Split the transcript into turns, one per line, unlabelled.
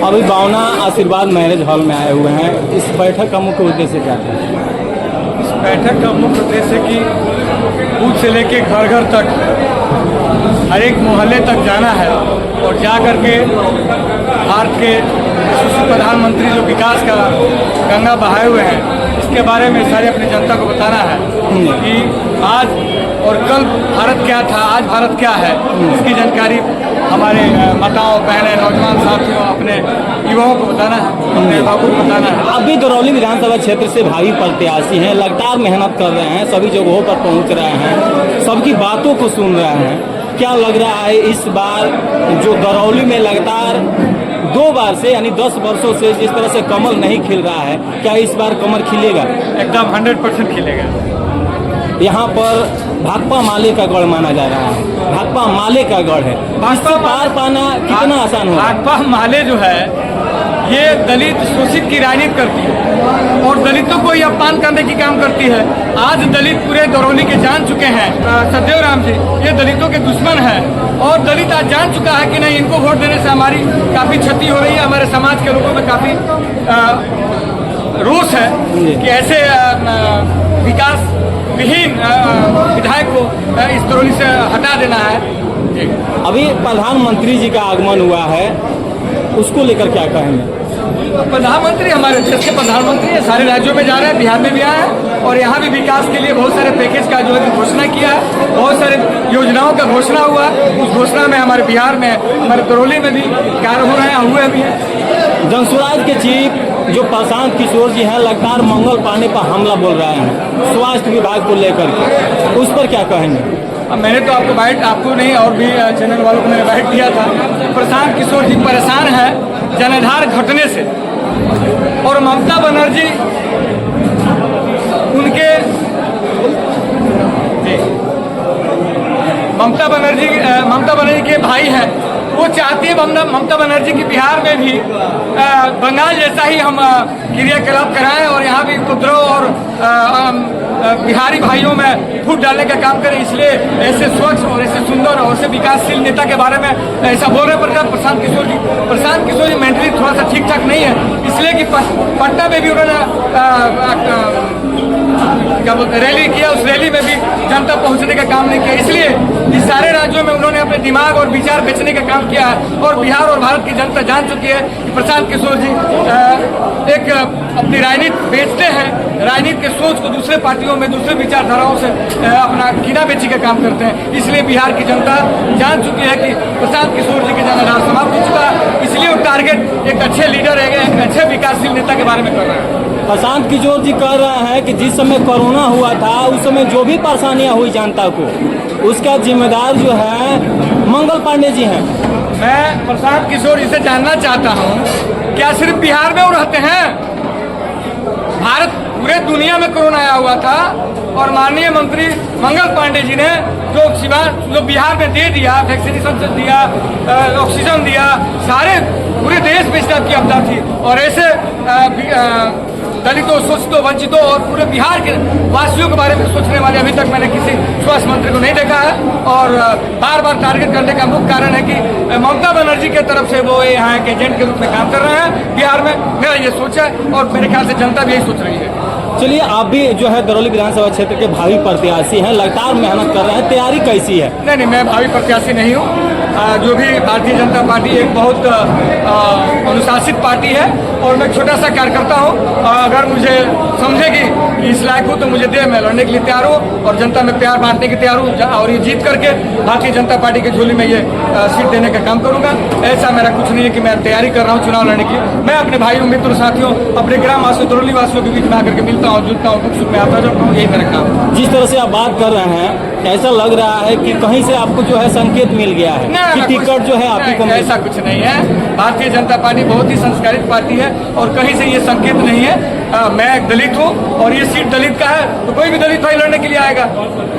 अभी बावना आशीर्वाद marriage hall में आए हुए हैं। इस बैठक का मुख्य उद्देश्य क्या था?
इस बैठक का मुख्य उद्देश्य कि बूथ से लेके घर घर तक, हर एक मोहल्ले तक जाना है और जा कर के भारत के यशस्वी प्रधानमंत्री जो विकास का गंगा बहाए हुए हैं, इसके बारे में सारी अपनी जनता को बताना है कि आज और कल भारत क्या था, आज भारत क्या है, इसकी जानकारी हमारे माताओं, बहनें, नौजवान साथियों, अपने युवाओं को बताना है, अपने बाबू को बताना है।
आप भी दरौली विधानसभा क्षेत्र से भावी प्रत्याशी हैं, लगातार मेहनत कर रहे हैं, सभी जगहों पर पहुंच रहे हैं, सबकी बातों को सुन रहे हैं। क्या लग रहा है इस बार जो दरौली में लगातार 2 बार से यानी 10 वर्षों से जिस तरह से कमल नहीं खिल रहा है, क्या इस बार कमल खिलेगा?
एकदम 100% खिलेगा।
यहाँ पर भाकपा माले का गढ़ माना जा रहा है, भाकपा माले का गढ़ है, भाजपा पार पाना कितना आसान होगा?
भाकपा माले जो है ये दलित शोषित की राजनीति करती है और दलितों को ये अपमान करने की काम करती है। आज दलित पूरे दरौली के जान चुके हैं, सदैव राम जी ये दलितों के दुश्मन है और दलित आज जान चुका है कि नहीं, इनको वोट देने से हमारी काफ़ी क्षति हो रही है, हमारे समाज के लोगों में काफ़ी रोष है कि ऐसे विकास विहीन विधायक को इस दरौली से हटा देना है।
अभी प्रधानमंत्री जी का आगमन हुआ है, उसको लेकर क्या कहेंगे?
प्रधानमंत्री हमारे देश के प्रधानमंत्री है, सारे राज्यों में जा रहे हैं, बिहार में भी आए हैं और यहाँ भी विकास के लिए बहुत सारे पैकेज का जो है घोषणा किया है, बहुत सारे योजनाओं का घोषणा हुआ। उस घोषणा में हमारे बिहार में, हमारे दरौली में भी कार्य हो रहे हैं, हुए भी हैं।
जनसुराज के चीफ जो प्रशांत किशोर जी हैं, लगातार मंगल पांडे पर हमला बोल रहे हैं स्वास्थ्य विभाग को लेकर के, उस पर क्या कहेंगे?
मैंने तो आपको नहीं और भी चैनल वालों को मैंने बाइट दिया था। प्रशांत किशोर जी परेशान है जनाधार घटने से और ममता बनर्जी उनके ममता बनर्जी के भाई हैं। वो चाहती है ममता बनर्जी की बिहार में भी बंगाल जैसा ही हम क्रियाकलाप कराएं और यहाँ भी उपद्रव और बिहारी भाइयों में फूट डालने का काम करें। इसलिए ऐसे स्वच्छ और ऐसे सुंदर और ऐसे विकासशील नेता के बारे में ऐसा बोल रहे पड़ता है प्रशांत किशोर जी मेंटली थोड़ा सा ठीक ठाक नहीं है, इसलिए कि पटना में भी उन्होंने क्या बोलते रैली किया, उस रैली में भी जनता पहुंचने का काम नहीं किया। इसलिए इस सारे राज्यों में उन्होंने अपने दिमाग और विचार बेचने का काम किया है और बिहार और भारत की जनता जान चुकी है कि प्रशांत किशोर जी एक अपनी राजनीति बेचते हैं, राजनीति के सोच को दूसरे पार्टियों में, दूसरे विचारधाराओं से अपना कीना बेची का काम करते हैं। इसलिए बिहार की जनता जान चुकी है कि प्रशांत किशोर जी के जनाधार समाप्त हो चुका है, इसलिए वो टारगेट एक अच्छे लीडर है, एक अच्छे विकासशील नेता के बारे में कर रहे हैं।
प्रशांत किशोर जी कह रहे हैं कि जिस समय कोरोना हुआ था उस समय जो भी परेशानियां हुई जनता को, उसका जिम्मेदार जो है मंगल पांडे जी हैं।
मैं प्रशांत किशोर जी से जानना चाहता हूं, क्या सिर्फ बिहार में वो रहते हैं? भारत पूरे दुनिया में कोरोना आया हुआ था और माननीय मंत्री मंगल पांडे जी ने जो बिहार में दे दिया, वैक्सीनेशन दिया, ऑक्सीजन दिया, सारे पूरे देश में इस टाइप की आपदा थी और ऐसे दलितों, शोषितों, वंचितों और पूरे बिहार के वासियों के बारे में सोचने वाले अभी तक मैंने किसी स्वास्थ्य मंत्री को नहीं देखा है और बार बार टारगेट करने का मुख्य कारण है कि ममता बनर्जी के तरफ से वो यहाँ के एजेंट के रूप में काम कर रहे हैं बिहार में। मेरा ये सोच है और मेरे ख्याल से जनता भी यही सोच रही है।
चलिए, आप भी जो है दरौली विधानसभा क्षेत्र के भावी प्रत्याशी हैं, लगातार मेहनत कर रहे हैं, तैयारी कैसी है?
नहीं, मैं भावी प्रत्याशी नहीं हूँ। जो भी भारतीय जनता पार्टी एक बहुत अनुशासित पार्टी है और मैं छोटा सा कार्यकर्ता हूँ। अगर मुझे समझेगी कि इस लायक हूँ तो मुझे दे, मैं लड़ने के लिए तैयार हूँ और जनता में प्यार बांटने की तैयार हूँ और ये जीत करके भारतीय जनता पार्टी की झोली में ये सीट देने का काम करूँगा। ऐसा मेरा कुछ नहीं है कि मैं तैयारी कर रहा हूँ चुनाव लड़ने के लिए। मैं अपने भाइयों, मित्र, साथियों, अपने ग्राम वासियों, दरौली वासियों के बीच में आकर के मिलता हूँ, जुटता हूँ, दुख सुख में आता जाता हूँ, यही मेरा काम।
जिस तरह से आप बात कर रहे हैं, ऐसा लग रहा है कि कहीं से आपको जो है संकेत मिल गया है कि टिकट जो है आप ही को।
ऐसा कुछ नहीं है। भारतीय जनता पार्टी बहुत ही संस्कारित पार्टी है और कहीं से ये संकेत नहीं है। मैं एक दलित हूँ और ये सीट दलित का है तो कोई भी दलित भाई लड़ने के लिए आएगा।